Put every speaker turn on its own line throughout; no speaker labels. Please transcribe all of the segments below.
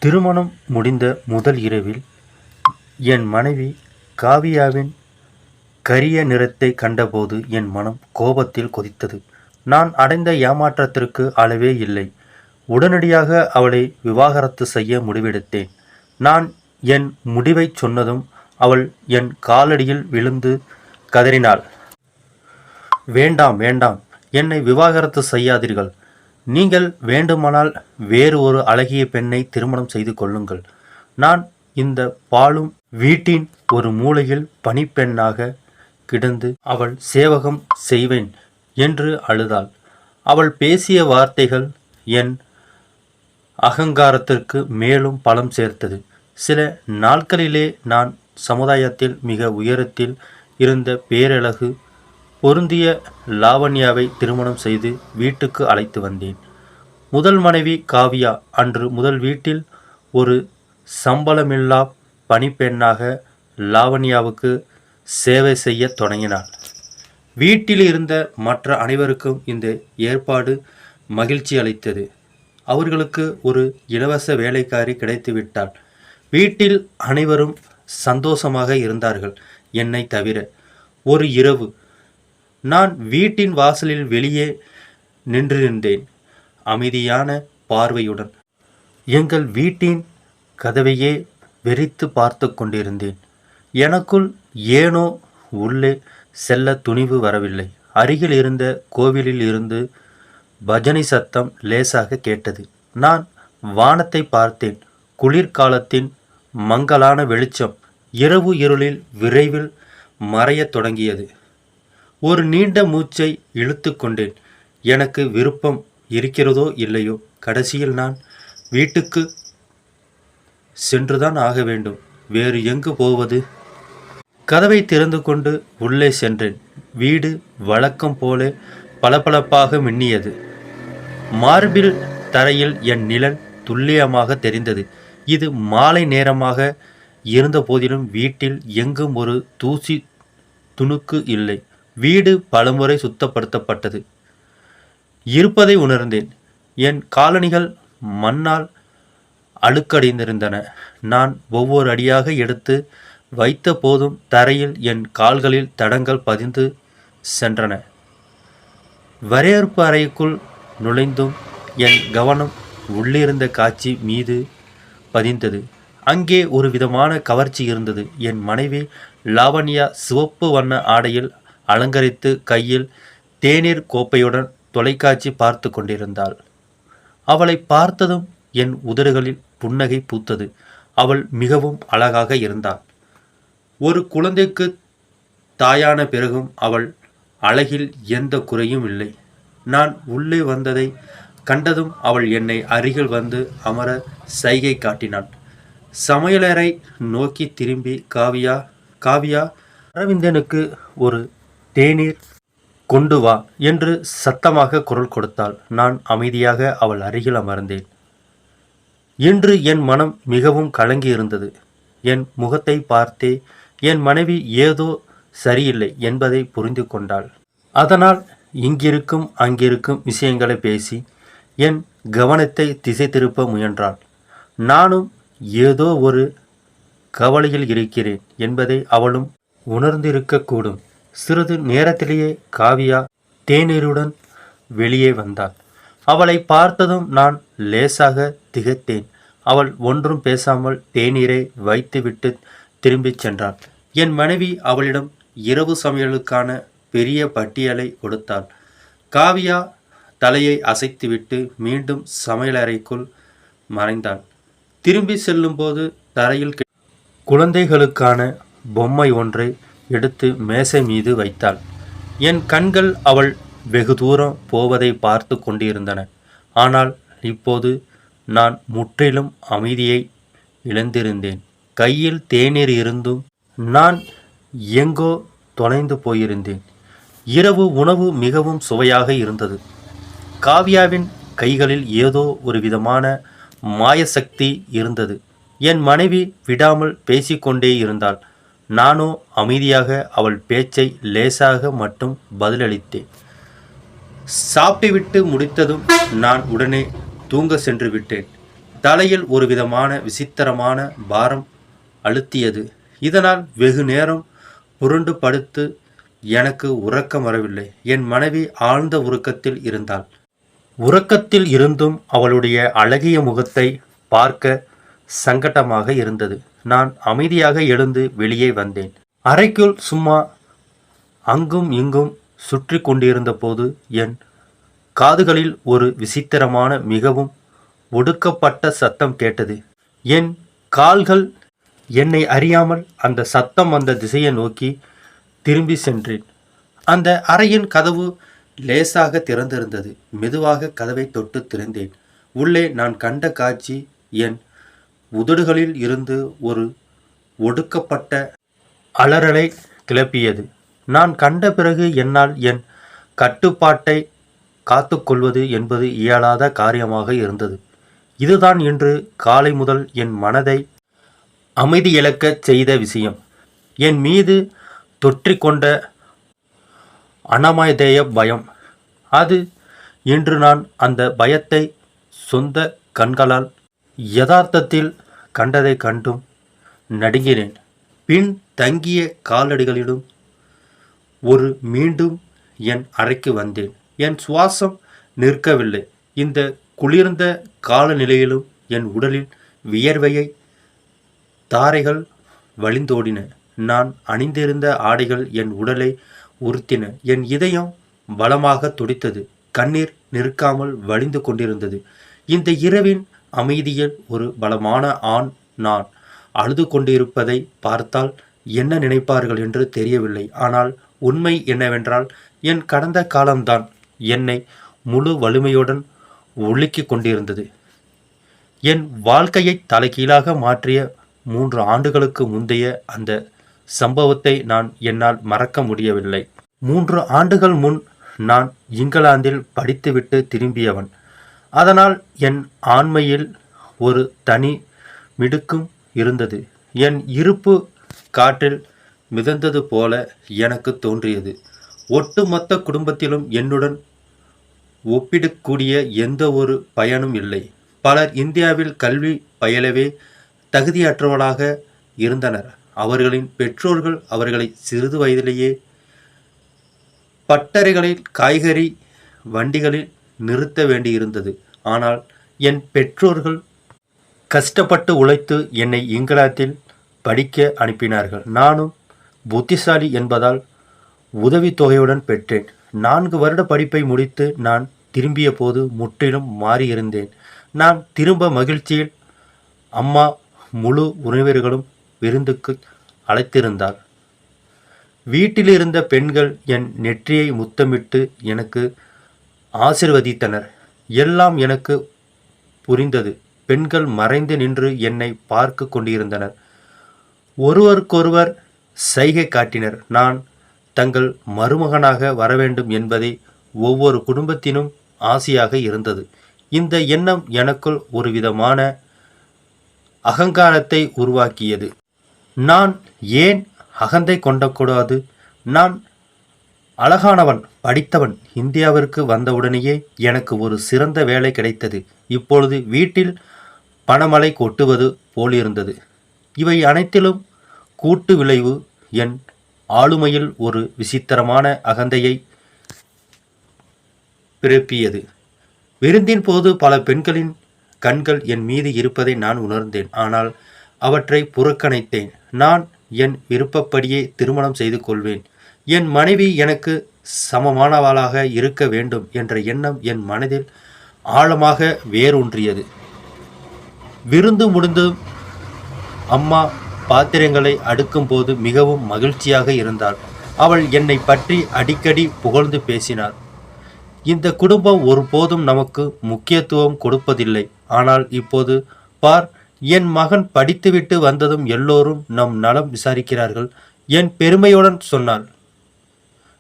திருமணம் முடிந்த முதல் இரவில் என் மனைவி காவியாவின் கரிய நிறத்தை கண்டபோது என் மனம் கோபத்தில் கொதித்தது. நான் அடைந்த ஏமாற்றத்திற்கு அளவே இல்லை. உடனடியாக அவளை விவாகரத்து செய்ய முடிவெடுத்தேன். நான் என் முடிவைச் சொன்னதும் அவள் என் காலடியில் விழுந்து கதறினாள். வேண்டாம், வேண்டாம், என்னை விவாகரத்து செய்யாதீர்கள். நீங்கள் வேண்டுமானால் வேறு ஒரு அழகிய பெண்ணை திருமணம் செய்து கொள்ளுங்கள். நான் இந்த பாழும் வீட்டின் ஒரு மூலையில் பணிப்பெண்ணாக கிடந்து அவள் சேவகம் செய்வேன் என்று அழுதாள். அவள் பேசிய வார்த்தைகள் என் அகங்காரத்திற்கு மேலும் பலம் சேர்த்தது. சில நாட்களிலே நான் சமுதாயத்தில் மிக உயரத்தில் இருந்த பேரழகு பொருந்திய லாவண்யாவை திருமணம் செய்து வீட்டுக்கு அழைத்து வந்தேன். முதல் மனைவி காவியா அன்று முதல் வீட்டில் ஒரு சம்பளமில்லா பணிப்பெண்ணாக லாவண்யாவுக்கு சேவை செய்ய தொடங்கினாள். வீட்டில் இருந்த மற்ற அனைவருக்கும் இந்த ஏற்பாடு மகிழ்ச்சி அளித்தது. அவர்களுக்கு ஒரு இலவச வேலைக்காரி கிடைத்துவிட்டாள். வீட்டில் அனைவரும் சந்தோஷமாக இருந்தார்கள், என்னை தவிர. ஒரு இரவு நான் வீட்டின் வாசலில் வெளியே நின்றிருந்தேன், அமைதியான பார்வையுடன். எங்கள் வீட்டின் கதவையே வெறித்து பார்த்து கொண்டிருந்தேன். எனக்குள் ஏனோ உள்ளே செல்ல துணிவு வரவில்லை. அருகில் இருந்த கோவிலில் இருந்து பஜனை சத்தம் லேசாக கேட்டது. நான் வானத்தை பார்த்தேன். குளிர்காலத்தின் மங்கலான வெளிச்சம் இரவு இருளில் விரைவில் மறையத் தொடங்கியது. ஒரு நீண்ட மூச்சை இழுத்து கொண்டேன். எனக்கு விருப்பம் இருக்கிறதோ இல்லையோ, கடைசியில் நான் வீட்டுக்கு சென்றுதான் ஆக வேண்டும். வேறு எங்கு போவது? கதவை திறந்து கொண்டு உள்ளே சென்றேன். வீடு வழக்கம் போல பளபளப்பாக மின்னியது. மார்பில் தரையில் என் நிழல் துல்லியமாக தெரிந்தது. இது மாலை நேரமாக இருந்த போதிலும் வீட்டில் எங்கும் ஒரு தூசி துணுக்கு இல்லை. வீடு பலமுறை சுத்தப்படுத்தப்பட்டது இருப்பதை உணர்ந்தேன். என் காலணிகள் மண்ணால் அழுக்கடைந்திருந்தன. நான் ஒவ்வொரு அடியாக எடுத்து வைத்த போதும் தரையில் என் கால்களில் தடங்கள் பதிந்து சென்றன. வரையறுப்பு அறைக்குள் நுழைந்தும் என் கவனம் உள்ளிருந்த காட்சி மீது பதிந்தது. அங்கே ஒரு விதமான கவர்ச்சி இருந்தது. என் மனைவி லாவண்யா சிவப்பு வண்ண ஆடையில் அலங்கரித்து கையில் தேநீர் கோப்பையுடன் தொலைக்காட்சி பார்த்து கொண்டிருந்தாள். அவளை பார்த்ததும் என் உதடுகளில் புன்னகை பூத்தது. அவள் மிகவும் அழகாக இருந்தாள். ஒரு குழந்தைக்கு தாயான பிறகும் அவள் அழகில் எந்த குறையும் இல்லை. நான் உள்ளே வந்ததை கண்டதும் அவள் என்னை அருகில் வந்து அமர சைகை காட்டினாள். சமையலறை நோக்கி திரும்பி காவியா காவியா அரவிந்தனுக்கு ஒரு தேநீர் கொண்டு வா என்று சத்தமாக குரல் கொடுத்தாள். நான் அமைதியாக அவள் அருகில் அமர்ந்தேன். இன்று என் மனம் மிகவும் கலங்கியிருந்தது. என் முகத்தை பார்த்தே என் மனைவி ஏதோ சரியில்லை என்பதை புரிந்து கொண்டாள். அதனால் இங்கிருக்கும் அங்கிருக்கும் விஷயங்களை பேசி என் கவனத்தை திசை திருப்ப முயன்றாள். நானும் ஏதோ ஒரு கவலையில் இருக்கிறேன் என்பதை அவளும் உணர்ந்திருக்கக்கூடும். சிறிது நேரத்திலேயே காவியா தேநீருடன் வெளியே வந்தாள். அவளை பார்த்ததும் நான் லேசாக திகைத்தேன். அவள் ஒன்றும் பேசாமல் தேநீரை வைத்துவிட்டு திரும்பிச் சென்றாள். என் மனைவி அவளிடம் இரவு சமையலுக்கான பெரிய பட்டியலை கொடுத்தாள். காவியா தலையை அசைத்துவிட்டு மீண்டும் சமையலறைக்குள் மறைந்தாள். திரும்பி செல்லும்போது தரையில் குழந்தைகளுக்கான பொம்மை ஒன்றை எடுத்து மேசை மீது வைத்தாள். என் கண்கள் அவள் வெகு தூரம் போவதை பார்த்து கொண்டிருந்தன. ஆனால் இப்போது நான் முற்றிலும் அமைதியை இழந்திருந்தேன். கையில் தேநீர் இருந்தும் நான் எங்கோ தொலைந்து போயிருந்தேன். இரவு உணவு மிகவும் சுவையாக இருந்தது. காவியாவின் கைகளில் ஏதோ ஒரு விதமான மாயசக்தி இருந்தது. என் மனைவி விடாமல் பேசிக்கொண்டே இருந்தாள். நானோ அமைதியாக அவள் பேச்சை லேசாக மட்டும் பதிலளித்தேன். சாப்பிட்டுவிட்டு முடித்ததும் நான் உடனே தூங்க சென்று விட்டேன். தலையில் ஒரு விதமான விசித்திரமான பாரம் அழுத்தியது. இதனால் வெகு நேரம் புரண்டு படுத்து எனக்கு உறக்கம் வரவில்லை. என் மனைவி ஆழ்ந்த உறக்கத்தில் இருந்தாள். உறக்கத்தில் இருந்தும் அவளுடைய அழகிய முகத்தை பார்க்க சங்கட்டமாக இருந்தது. நான் அமைதியாக எழுந்து வெளியே வந்தேன். அறைக்குள் சும்மா அங்கும் இங்கும் சுற்றி கொண்டிருந்த போது என் காதுகளில் ஒரு விசித்திரமான மிகவும் ஒடுக்கப்பட்ட சத்தம் கேட்டது. என் கால்கள் என்னை அறியாமல் அந்த சத்தம் வந்த திசையை நோக்கி திரும்பி சென்றேன். அந்த அறையின் கதவு லேசாக திறந்திருந்தது. மெதுவாக கதவை தொட்டு திறந்தேன். உள்ளே நான் கண்ட காட்சி என் உதடுகளில் இருந்து ஒரு ஒடுக்கப்பட்ட அலறலை கிளப்பியது. நான் கண்ட பிறகு என்னால் என் கட்டுப்பாட்டை காத்துக்கொள்வது என்பது இயலாத காரியமாக இருந்தது. இதுதான் இன்று காலை முதல் என் மனதை அமைதியிழக்கச் செய்த விஷயம். என் மீது தொற்றிக்கொண்ட அனமதேய பயம். அது இன்று நான் அந்த பயத்தை சொந்த கண்களால் யதார்த்தத்தில் கண்டதை கண்டும் நடுங்கினேன். பின் தங்கிய காலடிகளிலும் ஒரு மீண்டும் என் அறைக்கு வந்தேன். என் சுவாசம் நிற்கவில்லை. இந்த குளிர்ந்த காலநிலையிலும் என் உடலில் வியர்வையை தாரைகள் வழிந்தோடின. நான் அணிந்திருந்த ஆடைகள் என் உடலை உறுத்தின. என் இதயம் பலமாக துடித்தது. கண்ணீர் நிற்காமல் வழிந்து கொண்டிருந்தது. இந்த இரவின் அமைதியில் ஒரு பலமான ஆண் நான் அழுது கொண்டிருப்பதை பார்த்தால் என்ன நினைப்பார்கள் என்று தெரியவில்லை. ஆனால் உண்மை என்னவென்றால் என் கடந்த காலம்தான் என்னை முழு வலிமையுடன் ஒழுக்கிக் கொண்டிருந்தது. என் வாழ்க்கையை தலைகீழாக மாற்றிய 3 ஆண்டுகளுக்கு முந்தைய அந்த சம்பவத்தை என்னால் மறக்க முடியவில்லை. 3 ஆண்டுகள் முன் நான் இங்கிலாந்தில் படித்துவிட்டு திரும்பியவன். அதனால் என் ஆண்மையில் ஒரு தனி மிடுக்கும் இருந்தது. என் இருப்பு காற்றில் மிதந்தது போல எனக்கு தோன்றியது. ஒட்டுமொத்த குடும்பத்திலும் என்னுடன் ஒப்பிடக்கூடிய எந்த ஒரு பயனும் இல்லை. பலர் இந்தியாவில் கல்வி பயிலவே தகுதியற்றவர்களாக இருந்தனர். அவர்களின் பெற்றோர்கள் அவர்களை சிறிது வயதிலேயே பட்டறைகளில் காய்கறி வண்டிகளில் நிறுத்த வேண்டியிருந்தது. ஆனால் என் பெற்றோர்கள் கஷ்டப்பட்டு உழைத்து என்னை இங்கிலாந்தில் படிக்க அனுப்பினார்கள். நானும் புத்திசாலி என்பதால் உதவித்தொகையுடன் பெற்றேன். 4 வருட படிப்பை முடித்து நான் திரும்பிய போது முற்றிலும் மாறியிருந்தேன். நான் திரும்ப மகிழ்ச்சியில் அம்மா முழு உறவினர்களும் விருந்துக்கு அழைத்திருந்தார். வீட்டிலிருந்த பெண்கள் என் நெற்றியை முத்தமிட்டு எனக்கு ஆசிர்வதித்தனர். எல்லாம் எனக்கு புரிந்தது. பெண்கள் மறைந்து நின்று என்னை பார்த்து கொண்டிருந்தனர். ஒருவருக்கொருவர் சைகை காட்டினர். நான் தங்கள் மருமகனாக வரவேண்டும் என்பதை ஒவ்வொரு குடும்பத்தினும் ஆசையாக இருந்தது. இந்த எண்ணம் எனக்குள் ஒரு விதமான அகங்காரத்தை உருவாக்கியது. நான் ஏன் அகந்தை கொண்டக்கூடாது? நான் அழகானவன், படித்தவன். இந்தியாவிற்கு வந்தவுடனேயே எனக்கு ஒரு சிறந்த வேலை கிடைத்தது. இப்பொழுது வீட்டில் பணமழை கொட்டுவது போலிருந்தது. இவை அனைத்திலும் கூட்டு விளைவு என் ஆளுமையில் ஒரு விசித்திரமான அகந்தையை பிறப்பியது. விருந்தின் போது பல பெண்களின் கண்கள் என் மீது இருப்பதை நான் உணர்ந்தேன். ஆனால் அவற்றை புறக்கணித்தேன். நான் என் விருப்பப்படியே திருமணம் செய்து கொள்வேன். என் மனைவி எனக்கு சமமானவளாக இருக்க வேண்டும் என்ற எண்ணம் என் மனதில் ஆழமாக வேரூன்றியது. விருந்து முடிந்து அம்மா பாத்திரங்களை அடுக்கும்போது மிகவும் மகிழ்ச்சியாக இருந்தாள். அவள் என்னை பற்றி அடிக்கடி புகழ்ந்து பேசினார். இந்த குடும்பம் ஒருபோதும் நமக்கு முக்கியத்துவம் கொடுப்பதில்லை. ஆனால் இப்போது பார், என் மகன் படித்துவிட்டு வந்ததும் எல்லோரும் நம் நலம் விசாரிக்கிறார்கள். என் பெருமையுடன் சொன்னாள்.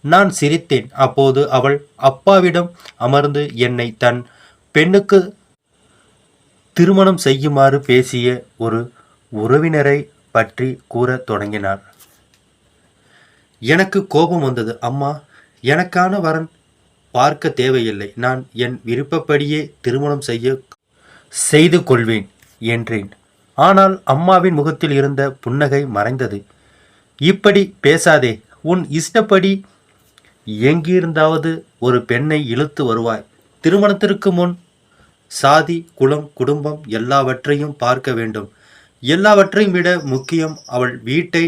நான் சிரித்தேன். அப்போது அவள் அப்பாவிடம் அமர்ந்து என்னை தன் பெண்ணுக்கு திருமணம் செய்யுமாறு பேசிய ஒரு உறவினரை பற்றி கூறத் தொடங்கினார். எனக்கு கோபம் வந்தது. அம்மா, எனக்கான வரன் பார்க்க தேவையில்லை. நான் என் விருப்பப்படியே திருமணம் செய்ய செய்து கொள்வேன் என்றேன். ஆனால் அம்மாவின் முகத்தில் இருந்த புன்னகை மறைந்தது. இப்படி பேசாதே, உன் இஷ்டப்படி எங்கிருந்தாவது ஒரு பெண்ணை இழுத்து வருவாய். திருமணத்திற்கு முன் சாதி, குலம், குடும்பம் எல்லாவற்றையும் பார்க்க வேண்டும். எல்லாவற்றையும் விட முக்கியம் அவள் வீட்டை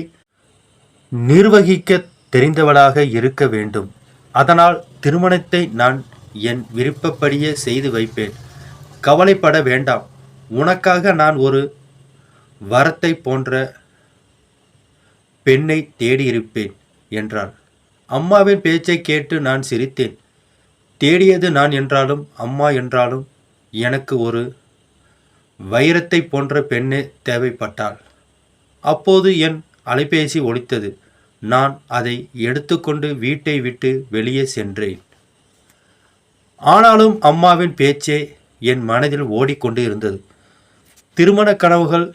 நிர்வகிக்க தெரிந்தவளாக இருக்க வேண்டும். அதனால் திருமணத்தை நான் என் விருப்பப்படியே செய்து வைப்பேன். கவலைப்பட வேண்டாம். உனக்காக நான் ஒரு வரத்தை போன்ற பெண்ணை தேடியிருப்பேன் என்றாள். அம்மாவின் பேச்சை கேட்டு நான் சிரித்தேன். தேடியது நான் என்றாலும் அம்மா என்றாலும் எனக்கு ஒரு வைரத்தை போன்ற பெண்ணே தேவைப்பட்டாள். அப்போது என் அலைபேசி ஒலித்தது. நான் அதை எடுத்துக்கொண்டு வீட்டை விட்டு வெளியே சென்றேன். ஆனாலும் அம்மாவின் பேச்சே என் மனதில் ஓடிக்கொண்டு இருந்தது. திருமண கனவுகள்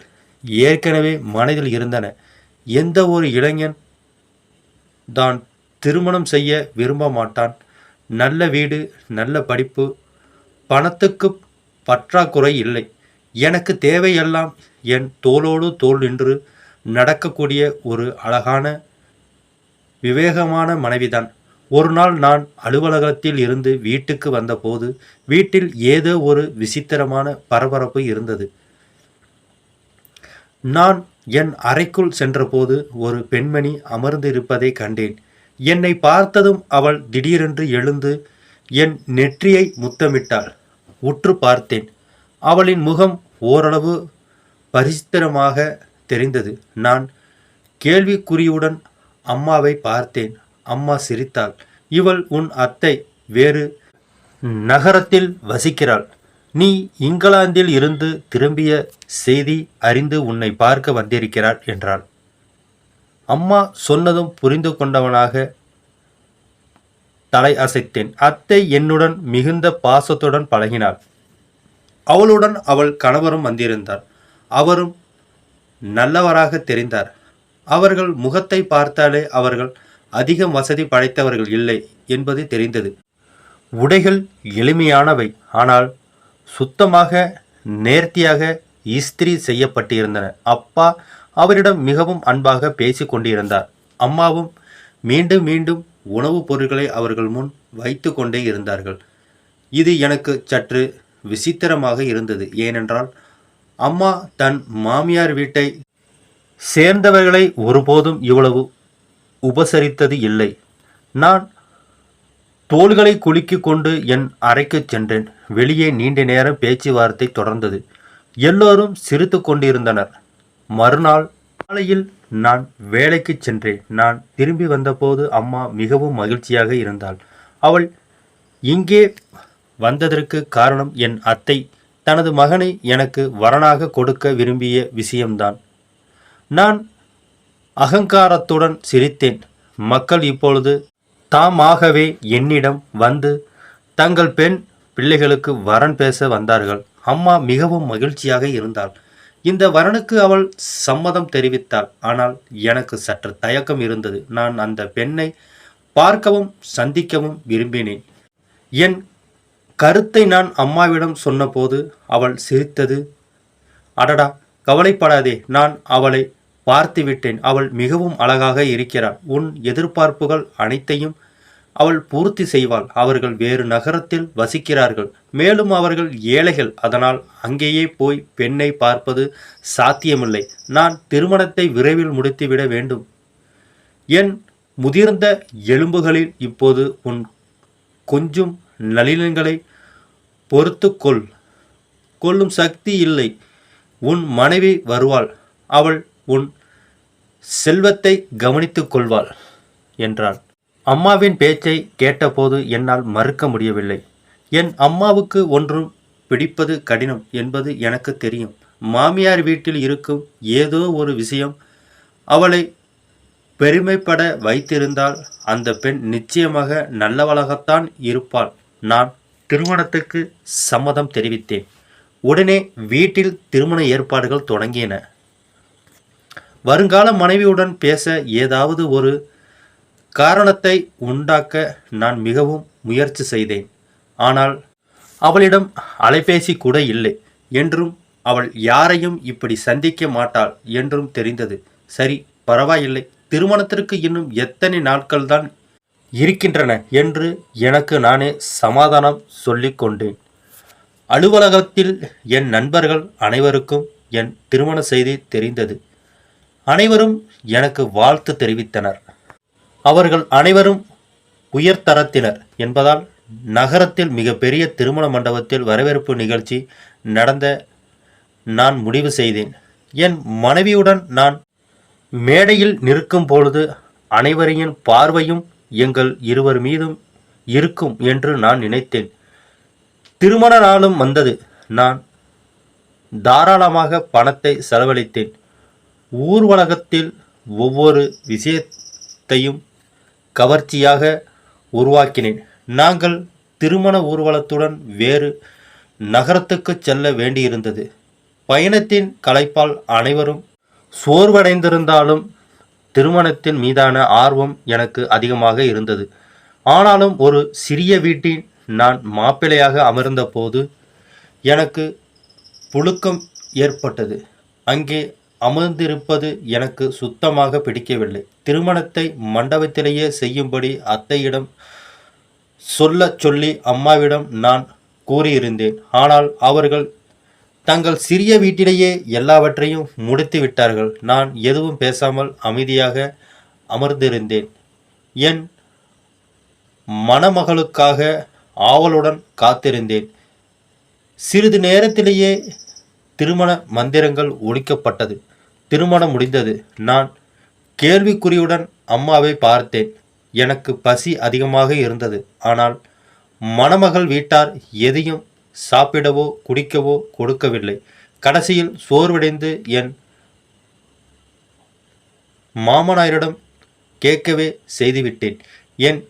ஏற்கனவே மனதில் இருந்தன. எந்த ஒரு இளைஞன் தான் திருமணம் செய்ய விரும்ப மாட்டான்? நல்ல வீடு, நல்ல படிப்பு, பணத்துக்கு பற்றாக்குறை இல்லை. எனக்கு தேவையெல்லாம் என் தோளோடு தோள் நின்று நடக்கக்கூடிய ஒரு அழகான விவேகமான மனைவிதான். ஒரு நாள் நான் அலுவலகத்தில் இருந்து வீட்டுக்கு வந்தபோது வீட்டில் ஏதோ ஒரு விசித்திரமான பரபரப்பு இருந்தது. நான் என் அறைக்குள் சென்றபோது ஒரு பெண்மணி அமர்ந்து இருப்பதை கண்டேன். என்னை பார்த்ததும் அவள் திடீரென்று எழுந்து என் நெற்றியை முத்தமிட்டாள். உற்று பார்த்தேன். அவளின் முகம் ஓரளவு பரிசித்திரமாக தெரிந்தது. நான் கேள்விக்குறியுடன் அம்மாவை பார்த்தேன். அம்மா சிரித்தாள். இவள் உன் அத்தை, வேறு நகரத்தில் வசிக்கிறாள். நீ இங்கிலாந்தில் இருந்து திரும்பிய செய்தி அறிந்து உன்னை பார்க்க வந்திருக்கிறாள் என்றாள். அம்மா சொன்னதும் புரிந்து கொண்டவனாக தலை அசைத்தேன். அத்தை என்னுடன் மிகுந்த பாசத்துடன் பழகினாள். அவளுடன் அவள் கணவரும் வந்திருந்தார். அவரும் நல்லவராக தெரிந்தார். அவர்கள் முகத்தை பார்த்தாலே அவர்கள் அதிகம் வசதி படைத்தவர்கள் இல்லை என்பது தெரிந்தது. உடைகள் எளிமையானவை, ஆனால் சுத்தமாக நேர்த்தியாக இஸ்திரி செய்யப்பட்டிருந்தன. அப்பா அவரிடம் மிகவும் அன்பாக பேசி கொண்டிருந்தார். அம்மாவும் மீண்டும் மீண்டும் உணவுப் பொருட்களை அவர்கள் முன் வைத்து கொண்டே இருந்தார்கள். இது எனக்கு சற்று விசித்திரமாக இருந்தது. ஏனென்றால் அம்மா தன் மாமியார் வீட்டை சேர்ந்தவர்களை ஒருபோதும் இவ்வளவு உபசரித்தது இல்லை. நான் தோள்களை குலுக்கிக் கொண்டு என் அறைக்கு சென்றேன். வெளியே நீண்ட நேரம் பேச்சுவார்த்தை தொடர்ந்தது. எல்லோரும் சிரித்து கொண்டிருந்தனர். மறுநாள் காலையில் நான் வேலைக்கு சென்றேன். நான் திரும்பி வந்தபோது அம்மா மிகவும் மகிழ்ச்சியாக இருந்தாள். அவள் இங்கே வந்ததற்கு காரணம் என் அத்தை தனது மகனை எனக்கு வரனாக கொடுக்க விரும்பிய விஷயம்தான். நான் அகங்காரத்துடன் சிரித்தேன். மக்கள் இப்பொழுது தாமாகவே என்னிடம் வந்து தங்கள் பெண் பிள்ளைகளுக்கு வரன் பேச வந்தார்கள். அம்மா மிகவும் மகிழ்ச்சியாக இருந்தாள். இந்த வரனுக்கு அவள் சம்மதம் தெரிவித்தாள். ஆனால் எனக்கு சற்று தயக்கம் இருந்தது. நான் அந்த பெண்ணை பார்க்கவும் சந்திக்கவும் விரும்பினேன். என் கருத்தை நான் அம்மாவிடம் சொன்னபோது அவள் சிரித்தது. அடடா, கவலைப்படாதே, நான் அவளை பார்த்துவிட்டேன். அவள் மிகவும் அழகாக இருக்கிறாள். உன் எதிர்பார்ப்புகள் அனைத்தையும் அவள் பூர்த்தி செய்வாள். அவர்கள் வேறு நகரத்தில் வசிக்கிறார்கள். மேலும் அவர்கள் ஏழைகள். அதனால் அங்கேயே போய் பெண்ணை பார்ப்பது சாத்தியமில்லை. நான் திருமணத்தை விரைவில் முடித்துவிட வேண்டும். என் முதிர்ந்த எலும்புகளில் இப்போது உன் கொஞ்சம் நளினங்களை பொறுத்து கொள்ளும் சக்தி இல்லை. உன் மனைவி வருவாள். அவள் உன் செல்வத்தை கவனித்துக் கொள்வாள் என்றாள். அம்மாவின் பேச்சை கேட்டபோது என்னால் மறுக்க முடியவில்லை. என் அம்மாவுக்கு ஒன்றும் பிடிப்பது கடினம் என்பது எனக்கு தெரியும். மாமியார் வீட்டில் இருக்கும் ஏதோ ஒரு விஷயம் அவளை பெருமைப்பட வைத்திருந்தால் அந்த பெண் நிச்சயமாக நல்லவளாகத்தான் இருப்பாள். நான் திருமணத்துக்கு சம்மதம் தெரிவித்தேன். உடனே வீட்டில் திருமண ஏற்பாடுகள் தொடங்கின. வருங்கால மனைவியுடன் பேச ஏதாவது ஒரு காரணத்தை உண்டாக்க நான் மிகவும் முயற்சி செய்தேன். ஆனால் அவளிடம் அலைபேசி கூட இல்லை. என்றும் அவள் யாரையும் இப்படி சந்திக்க மாட்டாள் என்றும் தெரிந்தது. சரி, பரவாயில்லை, திருமணத்திற்கு இன்னும் எத்தனை நாட்கள்தான் இருக்கின்றன என்று எனக்கு நானே சமாதானம் சொல்லிக் கொண்டேன். அலுவலகத்தில் என் நண்பர்கள் அனைவருக்கும் என் திருமண செய்தி தெரிந்தது. அனைவரும் எனக்கு வாழ்த்து தெரிவித்தனர். அவர்கள் அனைவரும் உயர்தரத்தினர் என்பதால் நகரத்தில் மிகப்பெரிய திருமண மண்டபத்தில் வரவேற்பு நிகழ்ச்சி நடந்த நான் முடிவு செய்தேன். என் மனைவியுடன் நான் மேடையில் நிற்கும் பொழுது அனைவரையும் பார்வையும் எங்கள் இருவர் மீதும் இருக்கும் என்று நான் நினைத்தேன். திருமண நாளும் வந்தது. நான் தாராளமாக பணத்தை செலவழித்தேன். ஊர்வலகத்தில் ஒவ்வொரு விஷயத்தையும் கவர்ச்சியாக உருவாக்கினேன். நாங்கள் திருமண ஊர்வலத்துடன் வேறு நகரத்துக்கு செல்ல வேண்டியிருந்தது. பயணத்தின் களைப்பால் அனைவரும் சோர்வடைந்திருந்தாலும் திருமணத்தின் மீதான ஆர்வம் எனக்கு அதிகமாக இருந்தது. ஆனாலும் ஒரு சிறிய வீட்டில் நான் மாப்பிள்ளையாக அமர்ந்தபோது எனக்கு புழுக்கம் ஏற்பட்டது. அங்கே அமர்ந்திருப்பது எனக்கு சுத்தமாக பிடிக்கவில்லை. திருமணத்தை மண்டபத்திலேயே செய்யும்படி அத்தையிடம் சொல்லி அம்மாவிடம் நான் கூறியிருந்தேன். ஆனால் அவர்கள் தங்கள் சிறிய வீட்டிலேயே எல்லாவற்றையும் முடித்து விட்டார்கள். நான் எதுவும் பேசாமல் அமைதியாக அமர்ந்திருந்தேன். என் மணமகளுக்காக ஆவலுடன் காத்திருந்தேன். சிறிது நேரத்திலேயே திருமண மந்திரங்கள் ஒலிக்கப்பட்டது. திருமணம் முடிந்தது. நான் கேள்விக்குறியுடன் அம்மாவை பார்த்தேன். எனக்கு பசி அதிகமாக இருந்தது. ஆனால் மணமகள் வீட்டார் எதையும் சாப்பிடவோ குடிக்கவோ கொடுக்கவில்லை. கடைசியில் சோர்வடைந்து என் மாமனாரிடம் கேட்கவே செய்துவிட்டேன். என்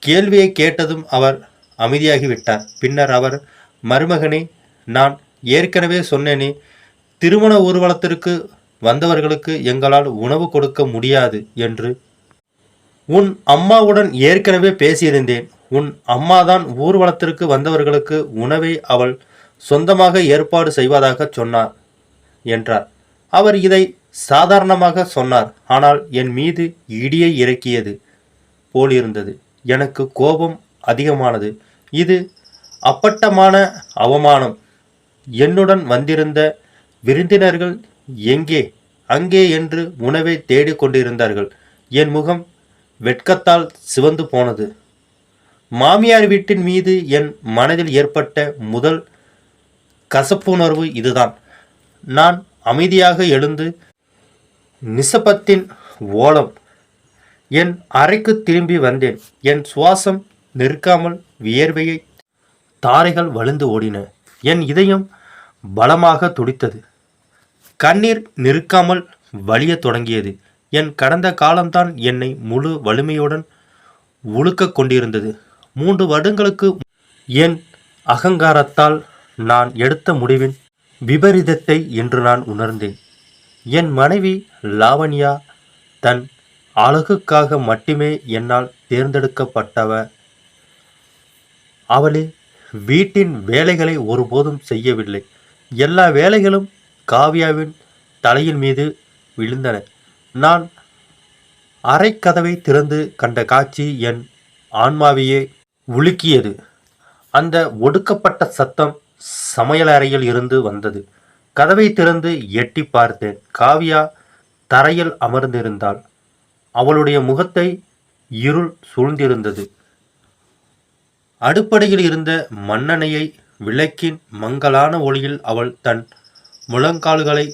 கேள்வியை கேட்டதும் அவர் அமைதியாகிவிட்டார். பின்னர் அவர், மருமகனே, நான் ஏற்கனவே சொன்னேனே, திருமண ஊர்வலத்திற்கு வந்தவர்களுக்கு எங்களால் உணவு கொடுக்க முடியாது என்று. உன் அம்மாவுடன் ஏற்கனவே பேசியிருந்தேன். உன் அம்மாதான் ஊர்வலத்திற்கு வந்தவர்களுக்கு உணவை அவள் சொந்தமாக ஏற்பாடு செய்வதாக சொன்னார் என்றார். அவர் இதை சாதாரணமாக சொன்னார். ஆனால் என் மீது இடியை இறக்கியது போலிருந்தது. எனக்கு கோபம் அதிகமானது. இது அப்பட்டமான அவமானம். என்னுடன் வந்திருந்த விருந்தினர்கள் எங்கே அங்கே என்று உணவை தேடிக் கொண்டிருந்தார்கள். என் முகம் வெட்கத்தால் சிவந்து போனது. மாமியார் வீட்டின் மீது என் மனதில் ஏற்பட்ட முதல் கசப்புணர்வு இதுதான். நான் அமைதியாக எழுந்து நிசப்பத்தின் ஓலம் என் அறைக்கு திரும்பி வந்தேன். என் சுவாசம் நிற்காமல் வியர்வையை தாரைகள் வழிந்து ஓடின. என் இதயம் பலமாக துடித்தது. கண்ணீர் நிற்காமல் வலியத் தொடங்கியது. என் கடந்த காலம்தான் என்னை முழு வலிமையுடன் உழுக்கக் கொண்டிருந்தது. 3 வருடங்களுக்கு என் அகங்காரத்தால் நான் எடுத்த முடிவின் விபரீதத்தை இன்று நான் உணர்ந்தேன். என் மனைவி லாவண்யா தன் அழகுக்காக மட்டுமே என்னால் தேர்ந்தெடுக்கப்பட்டவ. அவளே வீட்டின் வேலைகளை ஒருபோதும் செய்யவில்லை. எல்லா வேலைகளும் காவ்யாவின் தலையின் மீது விழுந்தன. நான் அறைக்கதவை திறந்து கண்ட காட்சி என் ஆன்மாவையே உலுக்கியது. அந்த ஒடுக்கப்பட்ட சத்தம் சமையலறையில் இருந்து வந்தது. கதவை திறந்து எட்டி பார்த்தேன். காவ்யா தரையில் அமர்ந்திருந்தாள். அவளுடைய முகத்தை இருள் சூழ்ந்திருந்தது. அடுப்படையில் இருந்த மண்ணெண்ணெயை விளக்கின் மங்கலான ஒளியில் அவள் தன் முழங்கால்களை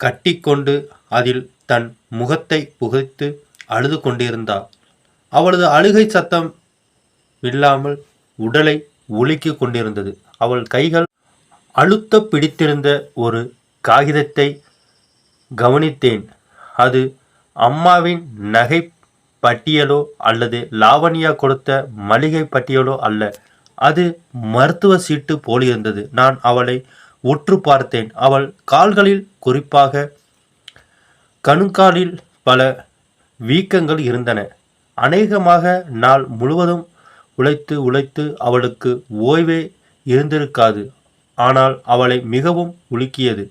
கட்டிக்கொண்டு அதில் தன் முகத்தை புகைத்து அழுது கொண்டிருந்தாள். அவளது அழுகை சத்தம் இல்லாமல் உடலை உலுக்கிக் கொண்டிருந்தது. அவள் கைகள் அழுத்த பிடித்திருந்த ஒரு காகிதத்தை கவனித்தேன். அது அம்மாவின் நகை பட்டியலோ அல்லது லாவண்யா கொடுத்த மளிகை பட்டியலோ அல்ல. அது மருத்துவ சீட்டு போலிருந்தது. நான் அவளை உற்று பார்த்தேன். அவள் கால்களில், குறிப்பாக கணுக்காலில் பல வீக்கங்கள் இருந்தன. அநேகமாக நாள் முழுவதும் உழைத்து அவளுக்கு ஓய்வே இருந்திருக்காது. ஆனால் அவளை மிகவும் உலுக்கியது.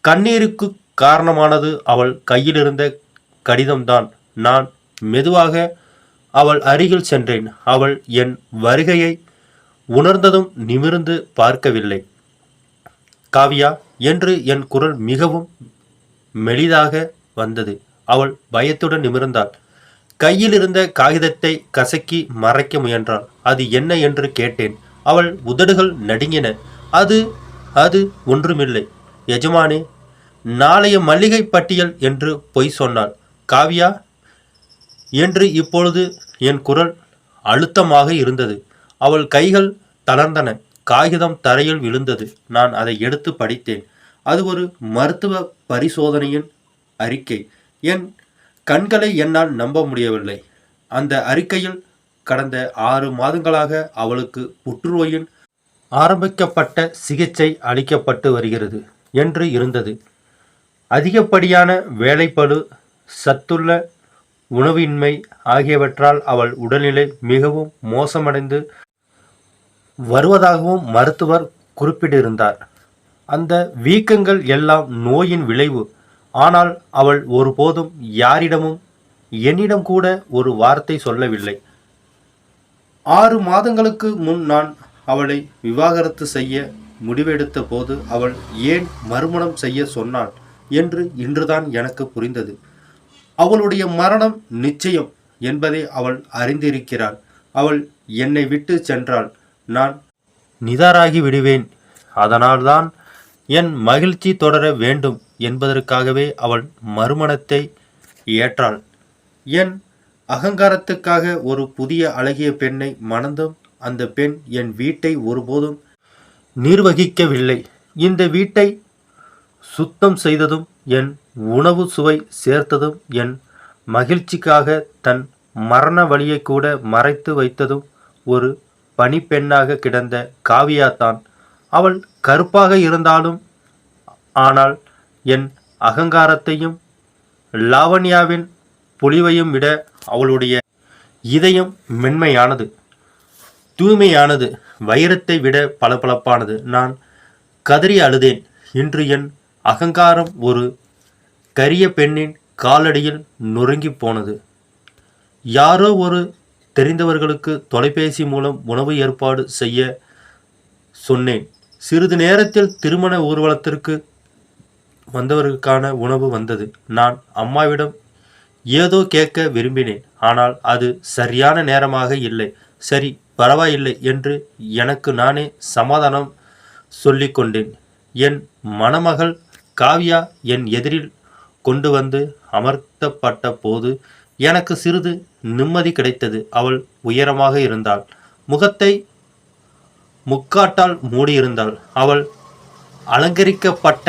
கண்ணீருக்கு காரணமானது அவள் கையிலிருந்த கடிதம்தான். நான் மெதுவாக அவள் அருகில் சென்றேன். அவள் என் வருகையை உணர்ந்ததும் நிமிர்ந்து பார்க்கவில்லை. காவியா என்று என் குரல் மிகவும் மெலிதாக வந்தது. அவள் பயத்துடன் நிமிர்ந்தாள். கையில் இருந்த காகிதத்தை கசக்கி மறைக்க முயன்றாள். அது என்ன என்று கேட்டேன். அவள் உதடுகள் நடுங்கின. அது அது ஒன்றுமில்லை எஜமானே, நாளைய மல்லிகை பட்டியல் என்று பொய் சொன்னாள். காவியா என்று இப்பொழுது என் குரல் அழுத்தமாக இருந்தது. அவள் கைகள் தளர்ந்தன. காகிதம் தரையில் விழுந்தது. நான் அதை எடுத்து படித்தேன். அது ஒரு மருத்துவ பரிசோதனையின் அறிக்கை. என் கண்களை என்னால் நம்ப முடியவில்லை. அந்த அறிக்கையில் கடந்த 6 மாதங்களாக அவளுக்கு புற்றுநோயின் ஆரம்பிக்கப்பட்ட சிகிச்சை அளிக்கப்பட்டு வருகிறது என்று இருந்தது. அதிகப்படியான வேலைப்பளு, சத்துள்ள உணவின்மை ஆகியவற்றால் அவள் உடல்நிலை மிகவும் மோசமடைந்து வருவதாகவும் மருத்துவர் குறிப்பிட்டிருந்தார். அந்த வீக்கங்கள் எல்லாம் நோயின் விளைவு. ஆனால் அவள் ஒருபோதும் யாரிடமும், என்னிடம் கூட ஒரு வார்த்தை சொல்லவில்லை. 6 மாதங்களுக்கு முன் நான் அவளை விவாகரத்து செய்ய முடிவெடுத்த போது அவள் ஏன் மறுமணம் செய்ய சொன்னாள் என்று இன்றுதான் எனக்கு புரிந்தது. அவளுடைய மரணம் நிச்சயம் என்பதை அவள் அறிந்திருக்கிறாள். அவள் என்னை விட்டு சென்றாள். நான் நிதாராகி விடுவேன். அதனால்தான் என் மகிழ்ச்சி தொடர வேண்டும் என்பதற்காகவே அவள் மறுமணத்தை ஏற்றாள். என் அகங்காரத்துக்காக ஒரு புதிய அழகிய பெண்ணை மணந்தும் அந்த பெண் என் வீட்டை ஒருபோதும் நிர்வகிக்கவில்லை. இந்த வீட்டை சுத்தம் செய்ததும், என் உணவு சுவை சேர்த்ததும், என் மகிழ்ச்சிக்காக தன் மரண வழியை கூட மறைத்து வைத்ததும் ஒரு பணிப்பெண்ணாக கிடந்த காவியாத்தான். அவள் கருப்பாக இருந்தாலும், ஆனால் என் அகங்காரத்தையும் லாவண்யாவின் பொலிவையும் விட அவளுடைய இதயம் மென்மையானது, தூய்மையானது, வைரத்தை விட பளபளப்பானது. நான் கதறி அழுதேன். இன்று என் அகங்காரம் ஒரு கரிய பெண்ணின் காலடியில் நொறுங்கி போனது. யாரோ ஒரு தெரிந்தவர்களுக்கு தொலைபேசி மூலம் உணவு ஏற்பாடு செய்ய சொன்னேன். சிறிது நேரத்தில் திருமண ஊர்வலத்திற்கு வந்தவர்களுக்கான உணவு வந்தது. நான் அம்மாவிடம் ஏதோ கேட்க விரும்பினேன். ஆனால் அது சரியான நேரமாக இல்லை. சரி, பரவாயில்லை என்று எனக்கு நானே சமாதானம் சொல்லிக்கொண்டேன். என் மணமகள் காவியா என் எதிரில் கொண்டு வந்து அமர்த்தப்பட்ட போது எனக்கு சிறிது நிம்மதி கிடைத்தது. அவள் உயரமாக இருந்தாள். முகத்தை முக்காட்டால் மூடியிருந்தாள். அவள் அலங்கரிக்கப்பட்ட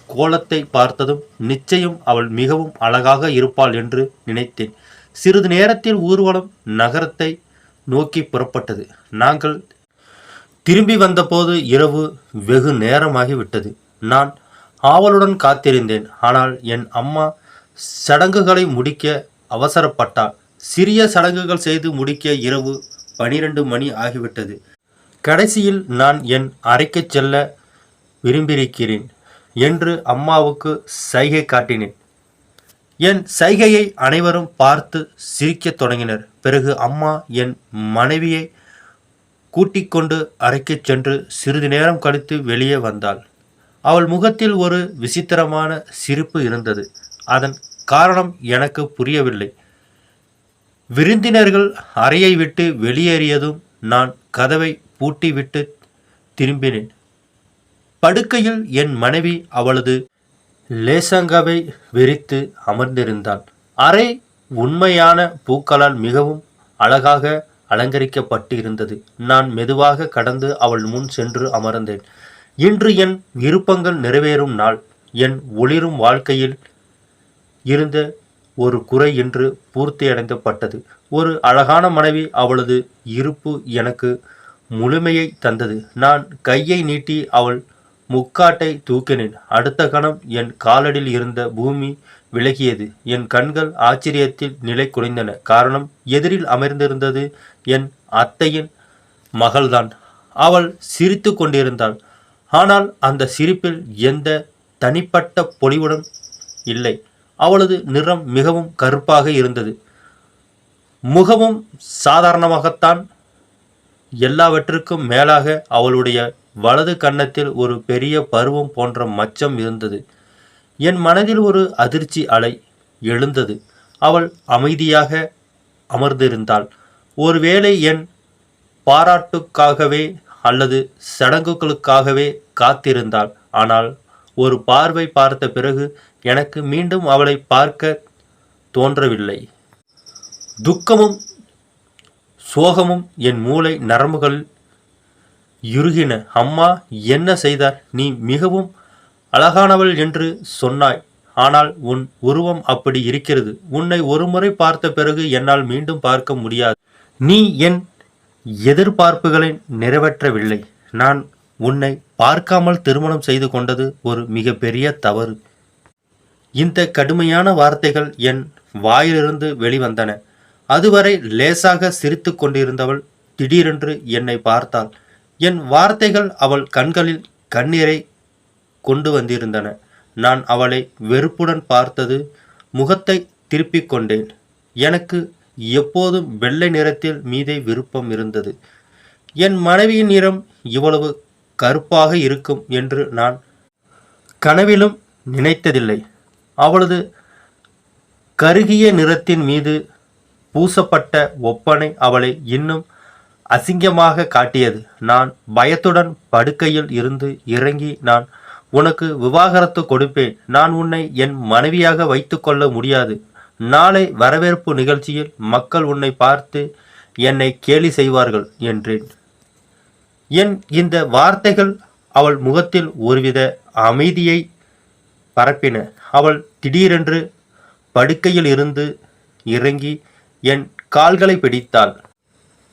கோலத்தை பார்த்ததும் நிச்சயம் அவள் மிகவும் அழகாக இருப்பாள் என்று நினைத்தேன். சிறிது நேரத்தில் ஊர்வலம் நகரத்தை நோக்கி புறப்பட்டது. நாங்கள் திரும்பி வந்தபோது இரவு வெகு நேரமாகிவிட்டது. நான் ஆவலுடன் காத்திருந்தேன். ஆனால் என் அம்மா சடங்குகளை முடிக்க அவசரப்பட்டாள். சிறிய சடங்குகள் செய்து முடிக்க இரவு 12 மணி ஆகிவிட்டது. கடைசியில் நான் என் அறைக்கு செல்ல விரும்பியிருக்கிறேன் என்று அம்மாவுக்கு சைகை காட்டினேன். என் சைகையை அனைவரும் பார்த்து சிரிக்கத் தொடங்கினர். பிறகு அம்மா என் மனைவியை கூட்டிக் கொண்டு அறைக்கு சென்று சிறிது நேரம் கழித்து வெளியே வந்தாள். அவள் முகத்தில் ஒரு விசித்திரமான சிரிப்பு இருந்தது. அதன் காரணம் எனக்கு புரியவில்லை. விருந்தினர்கள் அறையை விட்டு வெளியேறியதும் நான் கதவை பூட்டிவிட்டு திரும்பினேன். படுக்கையில் என் மனைவி அவளது லேசாங்காவை விரித்து அமர்ந்திருந்தாள். அறை உண்மையான பூக்களால் மிகவும் அழகாக அலங்கரிக்கப்பட்டு இருந்தது. நான் மெதுவாக கடந்து அவள் முன் சென்று அமர்ந்தேன். இன்று என் விருப்பங்கள் நிறைவேறும் நாள். என் ஒளிரும் வாழ்க்கையில் இருந்த ஒரு குறை இன்று பூர்த்தியடைந்தப்பட்டது. ஒரு அழகான மனைவி, அவளது இருப்பு எனக்கு முழுமையை தந்தது. நான் கையை நீட்டி அவள் முக்காட்டை தூக்கினேன். அடுத்த கணம் என் காலடியில் இருந்த பூமி விலகியது. என் கண்கள் ஆச்சரியத்தில் நிலை குலைந்தன. காரணம், எதிரில் அமர்ந்திருந்தது என் அத்தையின் மகள்தான். அவள் சிரித்து கொண்டிருந்தாள். ஆனால் அந்த சிரிப்பில் எந்த தனிப்பட்ட பொலிவுடன் இல்லை. அவளது நிறம் மிகவும் கருப்பாக இருந்தது. முகமும் சாதாரணமாகத்தான். எல்லாவற்றுக்கும் மேலாக அவளுடைய வலது கன்னத்தில் ஒரு பெரிய பருவம் போன்ற மச்சம் இருந்தது. என் மனதில் ஒரு அதிர்ச்சி அலை எழுந்தது. அவள் அமைதியாக அமர்ந்திருந்தாள். ஒருவேளை என் பாராட்டுக்காகவே அல்லது சடங்குகளுக்காகவே காத்திருந்தாள். ஆனால் ஒரு பார்வை பார்த்த பிறகு எனக்கு மீண்டும் அவளை பார்க்க தோன்றவில்லை. துக்கமும் சோகமும் என் மூளை நரம்புகளில் இறுகின. அம்மா என்ன செய்தார்? நீ மிகவும் அழகானவள் என்று சொன்னாய். ஆனால் உன் உருவம் அப்படி இருக்கிறது. உன்னை ஒருமுறை பார்த்த பிறகு என்னால் மீண்டும் பார்க்க முடியாது. நீ என் எதிர்பார்ப்புகளை நிறைவேற்றவில்லை. நான் உன்னை பார்க்காமல் திருமணம் செய்து கொண்டது ஒரு மிகப்பெரிய தவறு. இந்த கடுமையான வார்த்தைகள் என் வாயிலிருந்து வெளிவந்தன. அதுவரை லேசாக சிரித்து கொண்டிருந்தவள் திடீரென்று என்னை பார்த்தாள். என் வார்த்தைகள் அவள் கண்களில் கண்ணீரை கொண்டு வந்திருந்தன. நான் அவளை வெறுப்புடன் பார்த்தது. முகத்தை திருப்பிக் கொண்டேன். எனக்கு எப்போதும் வெள்ளை நிறத்தில் மீதே விருப்பம் இருந்தது. என் மனைவியின் நிறம் இவ்வளவு கருப்பாக இருக்கும் என்று நான் கனவிலும் நினைத்ததில்லை. அவளது கருகிய நிறத்தின் மீது பூசப்பட்ட ஒப்பனை அவளை இன்னும் அசிங்கமாக காட்டியது. நான் பயத்துடன் படுக்கையில் இருந்து இறங்கி, நான் உனக்கு விவாகரத்து கொடுப்பேன். நான் உன்னை என் மனைவியாக வைத்துக்கொள்ள முடியாது. நாளை வரவேற்பு நிகழ்ச்சியில் மக்கள் உன்னை பார்த்து என்னை கேலி செய்வார்கள் என்றேன். என் இந்த வார்த்தைகள் அவள் முகத்தில் ஒருவித அமைதியை பரப்பின. அவள் திடீரென்று படுக்கையில் இருந்து இறங்கி என் கால்களை பிடித்தாள்.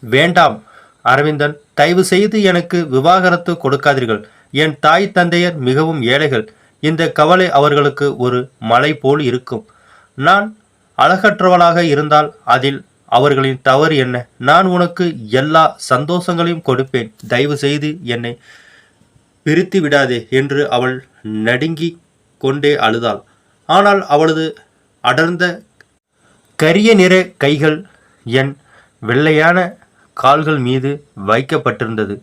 வேண்டாம் அரவிந்தன், தயவு செய்து எனக்கு விவாகரத்து கொடுக்காதீர்கள். என் தாய் தந்தையர் மிகவும் ஏழைகள். இந்த கவலை அவர்களுக்கு ஒரு மலை போல் இருக்கும். நான் அழகற்றவளாக இருந்தால் அதில் அவர்களின் தவறு என்ன? நான் உனக்கு எல்லா சந்தோஷங்களையும் கொடுப்பேன். தயவு செய்து என்னை பிரித்து விடாதே என்று அவள் நடுங்கிக் கொண்டே அழுதாள். ஆனால் அவளது அடர்ந்த கரிய நிற கைகள் என் வெள்ளையான கால்கள் மீது வைக்கப்பட்டிருந்தது.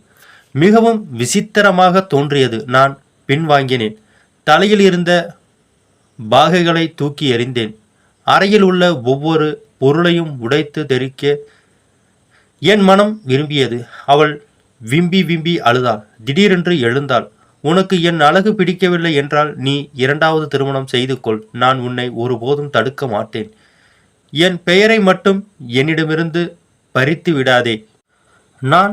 மிகவும் விசித்திரமாக தோன்றியது. நான் பின்வாங்கினேன். தலையில் இருந்த பாகைகளை தூக்கி எறிந்தேன். அறையில் உள்ள ஒவ்வொரு பொருளையும் உடைத்து தெறிக்க என் மனம் விரும்பியது. அவள் விம்பி விம்பி அழுதாள். திடீரென்று எழுந்தாள். உனக்கு என் அழகு பிடிக்கவில்லை என்றால் நீ இரண்டாவது திருமணம் செய்து கொள். நான் உன்னை ஒருபோதும் தடுக்க மாட்டேன். என் பெயரை மட்டும் என்னிடமிருந்து பறித்து விடாதே. நான்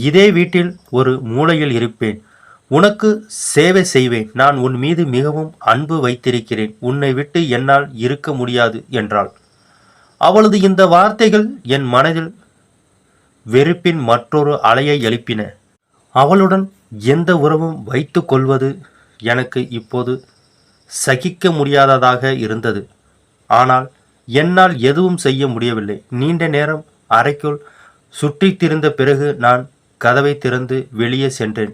இதே வீட்டில் ஒரு மூலையில் இருப்பேன். உனக்கு சேவை செய்வேன். நான் உன் மீது மிகவும் அன்பு வைத்திருக்கிறேன். உன்னை விட்டு என்னால் இருக்க முடியாது என்றாள். அவளது இந்த வார்த்தைகள் என் மனதில் வெறுப்பின் மற்றொரு அலையை எழுப்பின. அவளுடன் எந்த உறவும் வைத்து கொள்வது எனக்கு இப்போது சகிக்க முடியாததாக இருந்தது. ஆனால் என்னால் எதுவும் செய்ய முடியவில்லை. நீண்ட நேரம் அறைக்குள் சுற்றித் திரிந்த பிறகு நான் கதவை திறந்து வெளியே சென்றேன்.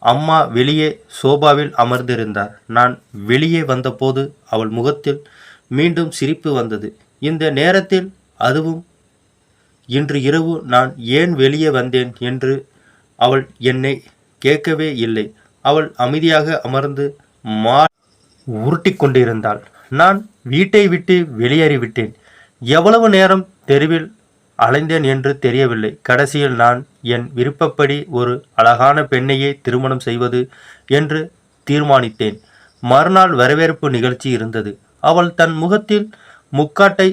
அம்மா வெளியே சோபாவில் அமர்ந்திருந்தார். நான் வெளியே வந்தபோது அவள் முகத்தில் மீண்டும் சிரிப்பு வந்தது. இந்த நேரத்தில், அதுவும் இன்று இரவு நான் ஏன் வெளியே வந்தேன் என்று அவள் என்னை கேட்கவே இல்லை. அவள் அமைதியாக அமர்ந்து உருட்டி கொண்டிருந்தாள். நான் வீட்டை விட்டு வெளியேறிவிட்டேன். எவ்வளவு நேரம் தெருவில் அலைந்தேன் என்று தெரியவில்லை. கடைசியில் நான் என் விருப்பப்படி ஒரு அழகான பெண்ணையே திருமணம் செய்வது என்று தீர்மானித்தேன். மறுநாள் வரவேற்பு நிகழ்ச்சி இருந்தது. அவள் தன் முகத்தில் முக்காட்டை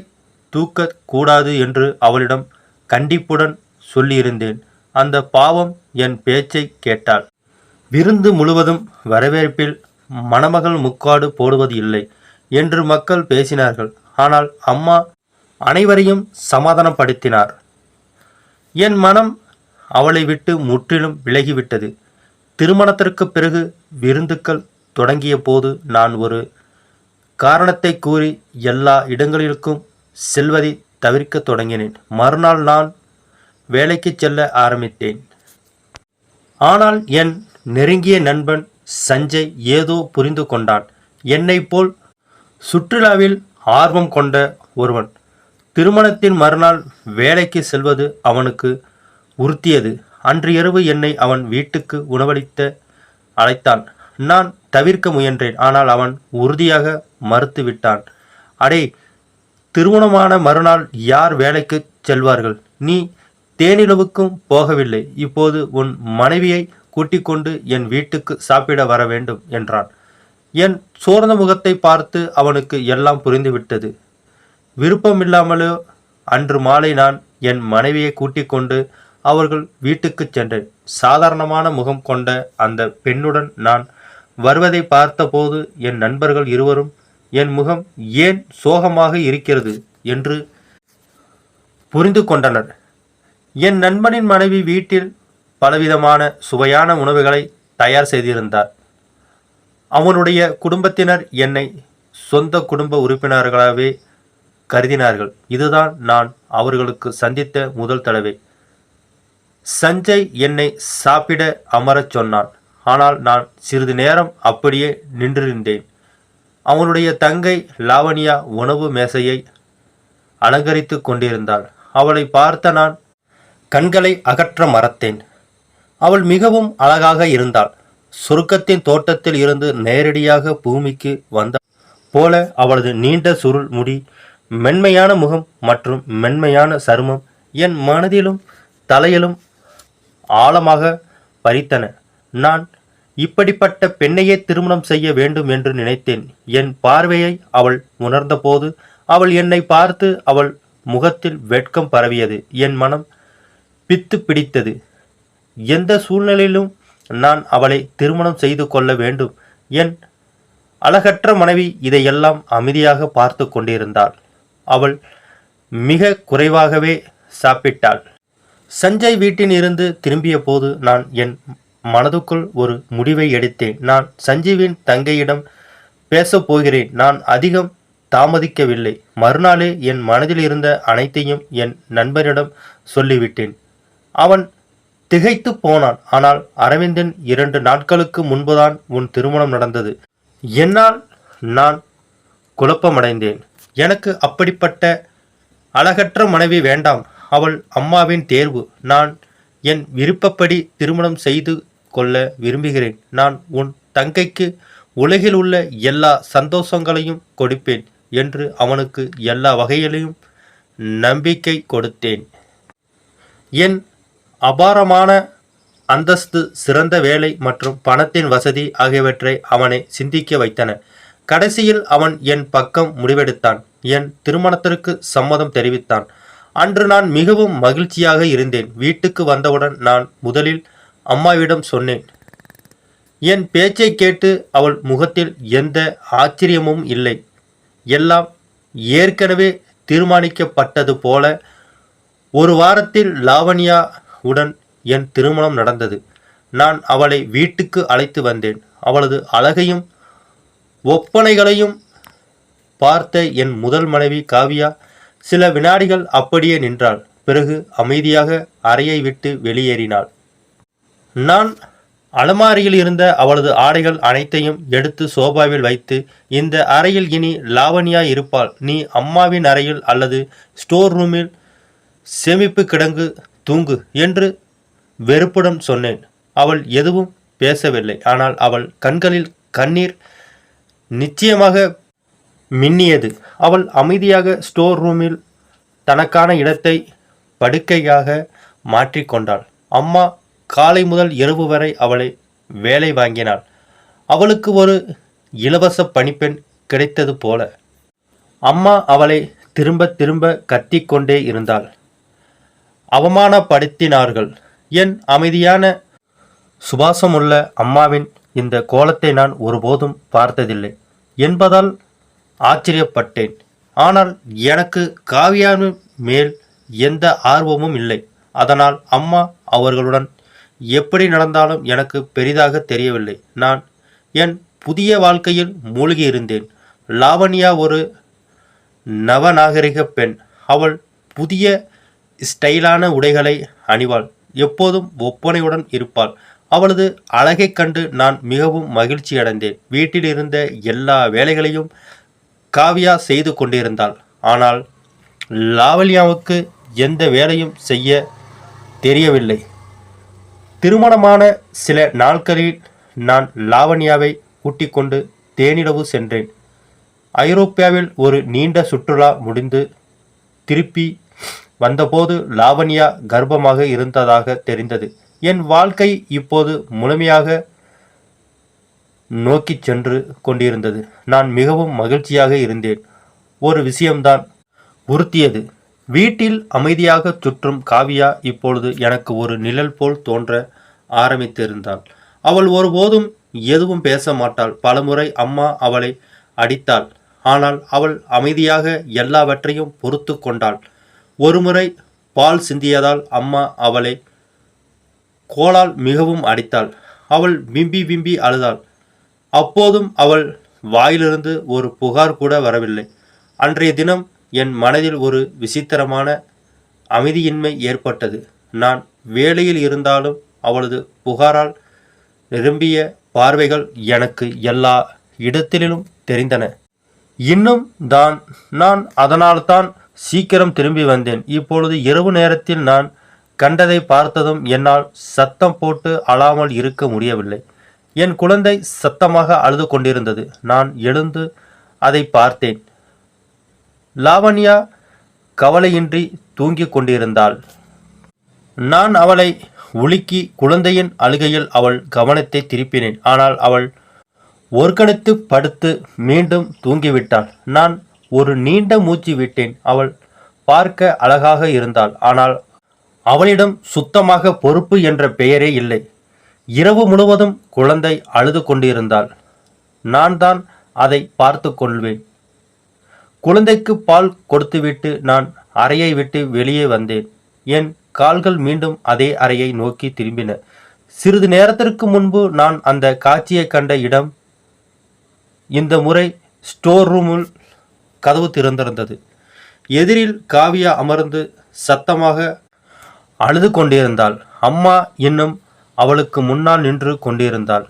தூக்க கூடாது என்று அவளிடம் கண்டிப்புடன் சொல்லியிருந்தேன். அந்த பாவம் என் பேச்சை கேட்டாள். விருந்து முழுவதும் வரவேற்பில் மணமகள் முக்காடு போடுவது இல்லை என்று மக்கள் பேசினார்கள். ஆனால் அம்மா அனைவரையும் சமாதானப்படுத்தினார். என் மனம் அவளை விட்டு முற்றிலும் விலகிவிட்டது. திருமணத்திற்கு பிறகு விருந்துக்கள் தொடங்கிய போது நான் ஒரு காரணத்தை கூறி எல்லா இடங்களிற்கும் செல்வதை தவிர்க்க தொடங்கினேன். மறுநாள் நான் வேலைக்கு செல்ல ஆரம்பித்தேன். ஆனால் என் நெருங்கிய நண்பன் சஞ்சய் ஏதோ புரிந்து கொண்டான். என்னைப் போல் சுற்றுலாவில் ஆர்வம் கொண்ட ஒருவன். திருமணத்தின் மறுநாள் வேலைக்கு செல்வது அவனுக்கு உறுத்தியது. அன்று இரவு என்னை அவன் வீட்டுக்கு உணவளித்த அழைத்தான். நான் தவிர்க்க முயன்றேன். ஆனால் அவன் உறுதியாக மறுத்துவிட்டான். அடே, திருமணமான மறுநாள் யார் வேலைக்கு செல்வார்கள்? நீ தேனிலவுக்கும் போகவில்லை. இப்போது உன் மனைவியை கூட்டிக் கொண்டு என் வீட்டுக்கு சாப்பிட வர வேண்டும் என்றான். என் சோர்ந்த முகத்தை பார்த்து அவனுக்கு எல்லாம் புரிந்துவிட்டது. விருப்பமில்லாமலோ அன்று மாலை நான் என் மனைவியை கூட்டிக் கொண்டு அவர்கள் வீட்டுக்கு சென்றேன். சாதாரணமான முகம் கொண்ட அந்த பெண்ணுடன் நான் வருவதை பார்த்தபோது என் நண்பர்கள் இருவரும் என் முகம் ஏன் சோகமாக இருக்கிறது என்று புரிந்து கொண்டனர். என் நண்பனின் மனைவி வீட்டில் பலவிதமான சுவையான உணவுகளை தயார் செய்திருந்தார். அவனுடைய குடும்பத்தினர் என்னை சொந்த குடும்ப உறுப்பினர்களாகவே கருதினார்கள். இதுதான் நான் அவர்களுக்கு சந்தித்த முதல் தடவை. சஞ்சய் என்னை சாப்பிட அமரச் சொன்னான். ஆனால் நான் சிறிது நேரம் அப்படியே நின்றிருந்தேன். அவனுடைய தங்கை லாவண்யா உணவு மேசையை அலங்கரித்து கொண்டிருந்தாள். அவளை பார்த்த நான் கண்களை அகற்ற மறத்தேன். அவள் மிகவும் அழகாக இருந்தாள். சொர்க்கத்தின் தோட்டத்தில் இருந்து நேரடியாக பூமிக்கு வந்த போல அவளது நீண்ட சுருள் முடி, மென்மையான முகம் மற்றும் மென்மையான சருமம் என் மனதிலும் தலையிலும் ஆழமாக பறித்தன. நான் இப்படிப்பட்ட பெண்ணையே திருமணம் செய்ய வேண்டும் என்று நினைத்தேன். என் பார்வையை அவள் உணர்ந்தபோது அவள் என்னை பார்த்து அவள் முகத்தில் வெட்கம் பரவியது. என் மனம் பித்து பிடித்தது. எந்த சூழ்நிலையிலும் நான் அவளை திருமணம் செய்து கொள்ள வேண்டும். என் அழகற்ற மனைவி இதையெல்லாம் அமைதியாக பார்த்து கொண்டிருந்தாள். அவள் மிக குறைவாகவே சாப்பிட்டாள். சஞ்சய் வீட்டில் இருந்து திரும்பிய போது நான் என் மனதுக்குள் ஒரு முடிவை எடுத்தேன். நான் சஞ்சீவின் தங்கையிடம் பேசப் போகிறேன். நான் அதிகம் தாமதிக்கவில்லை. மறுநாளே என் மனதில் இருந்த அனைத்தையும் என் நண்பரிடம் சொல்லிவிட்டேன். அவன் திகைத்து போனான். ஆனால் அரவிந்தன், 2 நாட்களுக்கு முன்புதான் உன் திருமணம் நடந்தது. என்னால் நான் குழப்பமடைந்தேன். எனக்கு அப்படிப்பட்ட அழகற்ற மனைவி வேண்டாம். அவள் அம்மாவின் தேர்வு. நான் என் விருப்பப்படி திருமணம் செய்து கொள்ள விரும்புகிறேன். நான் உன் தங்கைக்கு உலகில் உள்ள எல்லா சந்தோஷங்களையும் கொடுப்பேன் என்று அவனுக்கு எல்லா வகையிலையும் நம்பிக்கை கொடுத்தேன். என் அபாரமான அந்தஸ்து, சிறந்த வேலை மற்றும் பணத்தின் வசதி ஆகியவற்றை அவனை சிந்திக்க வைத்தன. கடைசியில் அவன் என் பக்கம் முடிவெடுத்தான். என் திருமணத்திற்கு சம்மதம் தெரிவித்தான். அன்று நான் மிகவும் மகிழ்ச்சியாக இருந்தேன். வீட்டுக்கு வந்தவுடன் நான் முதலில் அம்மாவிடம் சொன்னேன். என் பேச்சை கேட்டு அவள் முகத்தில் எந்த ஆச்சரியமும் இல்லை. எல்லாம் ஏற்கனவே தீர்மானிக்கப்பட்டது போல. ஒரு வாரத்தில் லாவண்யா உடன் என் திருமணம் நடந்தது. நான் அவளை வீட்டுக்கு அழைத்து வந்தேன். அவளது அழகையும் ஒப்பனைகளையும் பார்த்த என் முதல் மனைவி காவியா சில வினாடிகள் அப்படியே நின்றாள். பிறகு அமைதியாக அறையை விட்டு வெளியேறினாள். நான் அலமாரியில் இருந்த அவளது ஆடைகள் அனைத்தையும் எடுத்து சோபாவில் வைத்து, இந்த அறையில் இனி லாவண்யா இருப்பாள். நீ அம்மாவின் அறையில் அல்லது ஸ்டோர் ரூமில் சேமிப்பு கிடங்கு தூங்கு என்று வெறுப்புடன் சொன்னேன். அவள் எதுவும் பேசவில்லை. ஆனால் அவள் கண்களில் கண்ணீர் நிச்சயமாக மின்னியது. அவள் அமைதியாக ஸ்டோர் ரூமில் தனக்கான இடத்தை படுக்கையாக மாற்றிக்கொண்டாள். அம்மா காலை முதல் இரவு வரை அவளை வேலை வாங்கினாள். அவளுக்கு ஒரு இலவச பணிப்பெண் கிடைத்தது போல. அம்மா அவளை திரும்ப திரும்ப கத்திக்கொண்டே இருந்தாள். அவமானப்படுத்தினார்கள். என் அமைதியான சுபாசமுள்ள அம்மாவின் இந்த கோலத்தை நான் ஒருபோதும் பார்த்ததில்லை என்பதால் ஆச்சரியப்பட்டேன். ஆனால் எனக்கு காவியாவின் மேல் எந்த ஆர்வமும் இல்லை. அதனால் அம்மா அவர்களுடன் எப்படி நடந்தாலும் எனக்கு பெரிதாக தெரியவில்லை. நான் என் புதிய வாழ்க்கையில் மூழ்கியிருந்தேன். லாவண்யா ஒரு நவநாகரிக பெண். அவள் புதிய ஸ்டைலான உடைகளை அணிவாள். எப்போதும் ஒப்பனையுடன் இருப்பாள். அவளது அழகைக் கண்டு நான் மிகவும் மகிழ்ச்சியடைந்தேன். வீட்டில் இருந்த எல்லா வேலைகளையும் காவ்யா செய்து கொண்டிருந்தாள். ஆனால் லாவண்யாவுக்கு எந்த வேலையும் செய்ய தெரியவில்லை. திருமணமான சில நாட்களில் நான் லாவண்யாவை கூட்டிக் கொண்டு தேனிலவு சென்றேன். ஐரோப்பாவில் ஒரு நீண்ட சுற்றுலா முடிந்து திருப்பி வந்தபோது லாவண்யா கர்ப்பமாக இருந்ததாக தெரிந்தது. என் வாழ்க்கை இப்போது முழுமையாக நோக்கிச் சென்று கொண்டிருந்தது. நான் மிகவும் மகிழ்ச்சியாக இருந்தேன். ஒரு விஷயம்தான் உறுத்தியது. வீட்டில் அமைதியாக சுற்றும் காவியா இப்பொழுது எனக்கு ஒரு நிழல் போல் தோன்ற ஆரம்பித்திருந்தாள். அவள் ஒருபோதும் எதுவும் பேச மாட்டாள். பலமுறை அம்மா அவளை அடித்தாள். ஆனால் அவள் அமைதியாக எல்லாவற்றையும் பொறுத்து கொண்டாள். ஒருமுறை பால் சிந்தியதால் அம்மா அவளை கோலால் மிகவும் அடித்தாள். அவள் விம்பி விம்பி அழுதாள். அப்போதும் அவள் வாயிலிருந்து ஒரு புகார் கூட வரவில்லை. அன்றைய தினம் என் மனதில் ஒரு விசித்திரமான அமைதியின்மை ஏற்பட்டது. நான் வேலையில் இருந்தாலும் அவளது புகாரால் நிரம்பிய பார்வைகள் எனக்கு எல்லா இடத்திலும் தெரிந்தன. இன்னும் நான் அதனால்தான் சீக்கிரம் திரும்பி வந்தேன். இப்பொழுது இரவு நேரத்தில் நான் கண்டதை பார்த்ததும் என்னால் சத்தம் போட்டு அழாமல் இருக்க முடியவில்லை. என் குழந்தை சத்தமாக அழுது கொண்டிருந்தது. நான் எழுந்து அதை பார்த்தேன். லாவண்யா கவலையின்றி தூங்கிக் கொண்டிருந்தாள். நான் அவளை உலுக்கி குழந்தையின் அழுகையில் அவள் கவனத்தை திருப்பினேன். ஆனால் அவள் ஒருக்கணித்து படுத்து மீண்டும் தூங்கிவிட்டாள். நான் ஒரு நீண்ட மூச்சு விட்டேன். அவள் பார்க்க அழகாக இருந்தாள். ஆனால் அவளிடம் சுத்தமாக பொறுப்பு என்ற பெயரே இல்லை. இரவு முழுவதும் குழந்தை அழுது கொண்டிருந்தாள். நான் தான் அதை பார்த்து கொள்வேன். குழந்தைக்கு பால் கொடுத்துவிட்டு நான் அறையை விட்டு வெளியே வந்தேன். என் கால்கள் மீண்டும் அதே அறையை நோக்கி திரும்பின. சிறிது நேரத்திற்கு முன்பு நான் அந்த காட்சியை கண்ட இடம். இந்த முறை ஸ்டோர் ரூமில் கதவு திறந்திருந்தது. எதிரில் காவியா அமர்ந்து சத்தமாக அழுது கொண்டிருந்தாள். அம்மா இன்னும் அவளுக்கு முன்னால் நின்று கொண்டிருந்தாள்.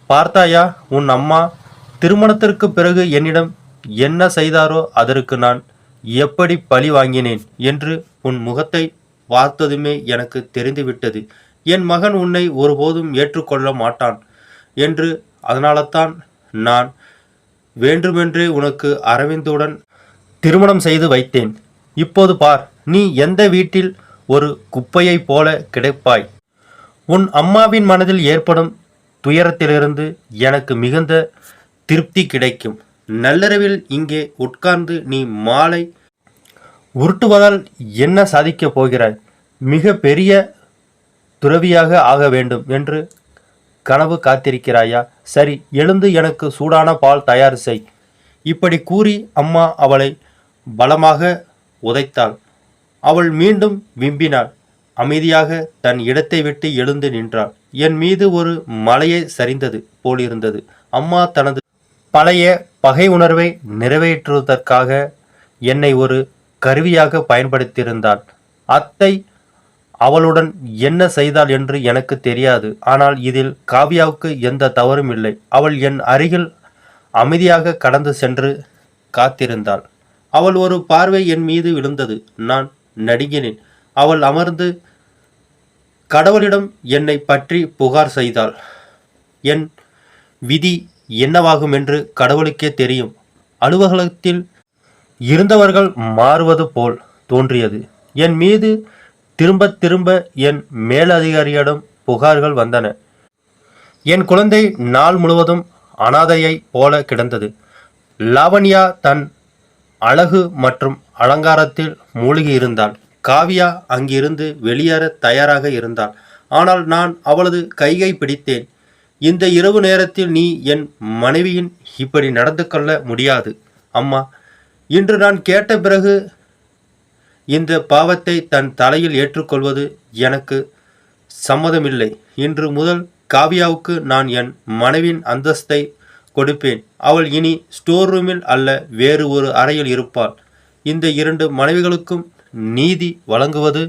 பார்த்தாயா, உன் அம்மா திருமணத்திற்கு பிறகு என்னிடம் என்ன செய்தாரோ அதற்கு நான் எப்படி பழி வாங்கினேன் என்று உன் முகத்தை பார்த்ததுமே எனக்கு தெரிந்துவிட்டது. என் மகன் உன்னை ஒருபோதும் ஏற்றுக்கொள்ள மாட்டான் என்று. அதனால்தான் நான் வேண்டுமென்றே உனக்கு அரவிந்துடன் திருமணம் செய்து வைத்தேன். இப்போது பார், நீ எந்த வீட்டில் ஒரு குப்பையைப் போல கிடைப்பாய். உன் அம்மாவின் மனதில் ஏற்படும் துயரத்திலிருந்து எனக்கு மிகுந்த திருப்தி கிடைக்கும். நள்ளிரவில் இங்கே உட்கார்ந்து நீ மாலை உருட்டுவதால் என்ன சாதிக்கப் போகிறாய்? மிக பெரிய துறவியாக ஆக வேண்டும் என்று கனவு காத்திருக்கிறாயா? சரி, எழுந்து எனக்கு சூடான பால் தயார் செய். இப்படி கூறி அம்மா அவளை பலமாக உதைத்தாள். அவள் மீண்டும் விம்பினாள். அமைதியாக தன் இடத்தை விட்டு எழுந்து நின்றாள். என் மீது ஒரு மலையை சரிந்தது போலிருந்தது. அம்மா தனது பழைய பகை உணர்வை நிறைவேற்றுவதற்காக என்னை ஒரு கருவியாக பயன்படுத்தியிருந்தாள். அத்தை அவளுடன் என்ன செய்தாள் என்று எனக்கு தெரியாது. ஆனால் இதில் காவ்யாவுக்கு எந்த தவறும் இல்லை. அவள் என் அருகில் அமைதியாக கடந்து சென்று காத்திருந்தாள். அவள் ஒரு பார்வை என் மீது விழுந்தது. நான் நடுங்கினேன். அவள் அமர்ந்து கடவுளிடம் என்னை பற்றி புகார் செய்தாள். என் விதி என்னவாகும் என்று கடவுளுக்கே தெரியும். அலுவலகத்தில் இருந்தவர்கள் மாறுவது போல் தோன்றியது. என் மீது திரும்ப திரும்ப என் மேலதிகாரியிடம் புகார்கள் வந்தன. என் குழந்தை நாள் முழுவதும் அனாதையைப் போல கிடந்தது. லாவண்யா தன் அழகு மற்றும் அலங்காரத்தில் மூழ்கியிருந்தாள். காவ்யா அங்கிருந்து வெளியேற தயாராக இருந்தாள். ஆனால் நான் அவளது கையை பிடித்தேன். இந்த இரவு நேரத்தில் நீ என் மனைவியின் இப்படி நடந்து கொள்ள முடியாது அம்மா. இன்று நான் கேட்ட பிறகு இந்த பாவத்தை தன் தலையில் ஏற்றுக்கொள்வது எனக்கு சம்மதமில்லை. இன்று முதல் காவ்யாவுக்கு நான் என் மனைவியின் அந்தஸ்தை கொடுப்பேன். அவள் இனி ஸ்டோர் ரூமில் அல்ல, வேறு ஒரு அறையில் இருப்பாள். இந்த 2 மனைவிகளுக்கும் நீதி வழங்குவது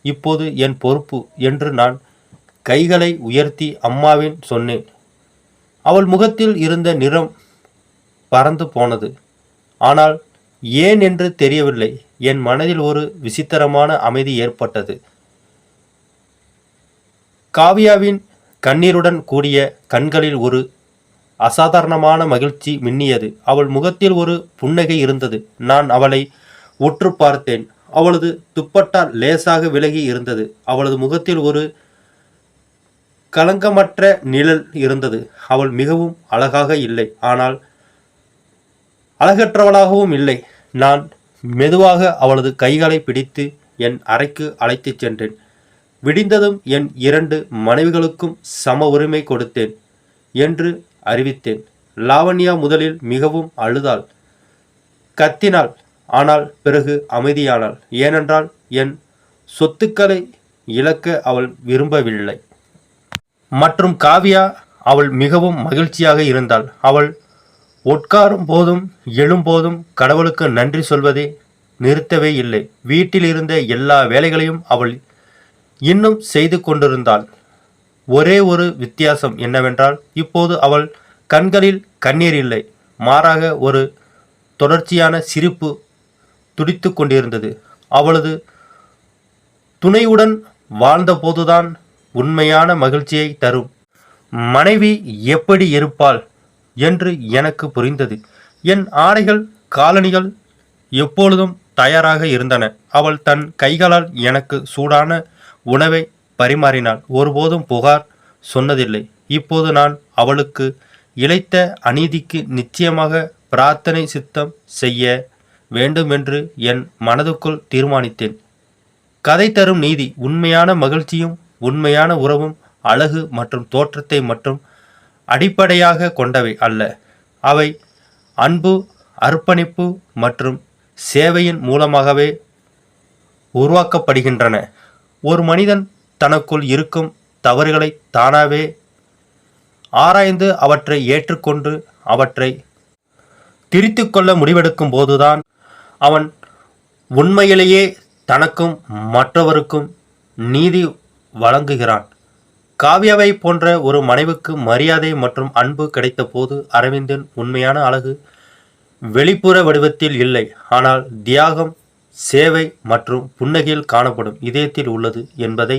இப்போது என் பொறுப்பு என்று நான் கைகளை உயர்த்தி அம்மாவின் சொன்னேன். அவள் முகத்தில் இருந்த நிறம் பறந்து போனது. ஆனால் ஏன் என்று தெரியவில்லை. என் மனதில் ஒரு விசித்திரமான அமைதி ஏற்பட்டது. காவியாவின் கண்ணீருடன் கூடிய கண்களில் ஒரு அசாதாரணமான மகிழ்ச்சி மின்னியது. அவள் முகத்தில் ஒரு புன்னகை இருந்தது. நான் அவளை உற்று பார்த்தேன். அவளது துப்பட்டா லேசாக விலகி இருந்தது. அவளது முகத்தில் ஒரு களங்கமற்ற நிழல் இருந்தது. அவள் மிகவும் அழகாக இல்லை, ஆனால் அழகற்றவளாகவும் இல்லை. நான் மெதுவாக அவளது கைகளை பிடித்து என் அறைக்கு அழைத்துச் சென்றேன். விடிந்ததும் என் 2 மனைவிகளுக்கும் சம உரிமை கொடுத்தேன் என்று அறிவித்தேன். லாவண்யா முதலில் மிகவும் அழுதாள், கத்தினாள். ஆனால் பிறகு அமைதியானாள். ஏனென்றால் என் சொத்துக்களை இழக்க அவள் விரும்பவில்லை. மற்றும் காவியா, அவள் மிகவும் மகிழ்ச்சியாக இருந்தாள். அவள் உட்காரும் போதும் எழும்போதும் கடவுளுக்கு நன்றி சொல்வதை நிறுத்தவே இல்லை. வீட்டில் இருந்த எல்லா வேலைகளையும் அவள் இன்னும் செய்து கொண்டிருந்தாள். ஒரே ஒரு வித்தியாசம் என்னவென்றால், இப்போது அவள் கண்களில் கண்ணீர் இல்லை, மாறாக ஒரு தொடர்ச்சியான சிரிப்பு துடித்து கொண்டிருந்தது. அவளது துணையுடன் வாழ்ந்தபோதுதான் உண்மையான மகிழ்ச்சியை தரும் மனைவி எப்படி இருப்பாள் என்று எனக்கு புரிந்தது. என் ஆடைகள், காலணிகள் எப்பொழுதும் தயாராக இருந்தன. அவள் தன் கைகளால் எனக்கு சூடான உணவை பரிமாறினாள். ஒருபோதும் புகார் சொன்னதில்லை. இப்போது நான் அவளுக்கு இழைத்த அநீதிக்கு நிச்சயமாக பிரார்த்தனை சித்தம் செய்ய வேண்டும் என்று என் மனதுக்குள் தீர்மானித்தேன். கதை தரும் நீதி: உண்மையான மகிழ்ச்சியும் உண்மையான உறவும் அழகு மற்றும் தோற்றத்தை மற்றும் அடிப்படையாக கொண்டவை அல்ல. அவை அன்பு, அர்ப்பணிப்பு மற்றும் சேவையின் மூலமாகவே உருவாக்கப்படுகின்றன. ஒரு மனிதன் தனக்குள் இருக்கும் தவறுகளை தானாகவே ஆராய்ந்து அவற்றை ஏற்றுக்கொண்டு அவற்றை திரித்துக் கொள்ள முடிவெடுக்கும் போதுதான் அவன் உண்மையிலேயே தனக்கும் மற்றவருக்கும் நீதி வழங்குகிறான். காவ்யாவை போன்ற ஒரு மனைவிக்கு மரியாதை மற்றும் அன்பு கிடைத்த போது அரவிந்தின் உண்மையான அழகு வெளிப்புற வடிவத்தில் இல்லை, ஆனால் தியாகம், சேவை மற்றும் புன்னகையில் காணப்படும் இதயத்தில் உள்ளது என்பதை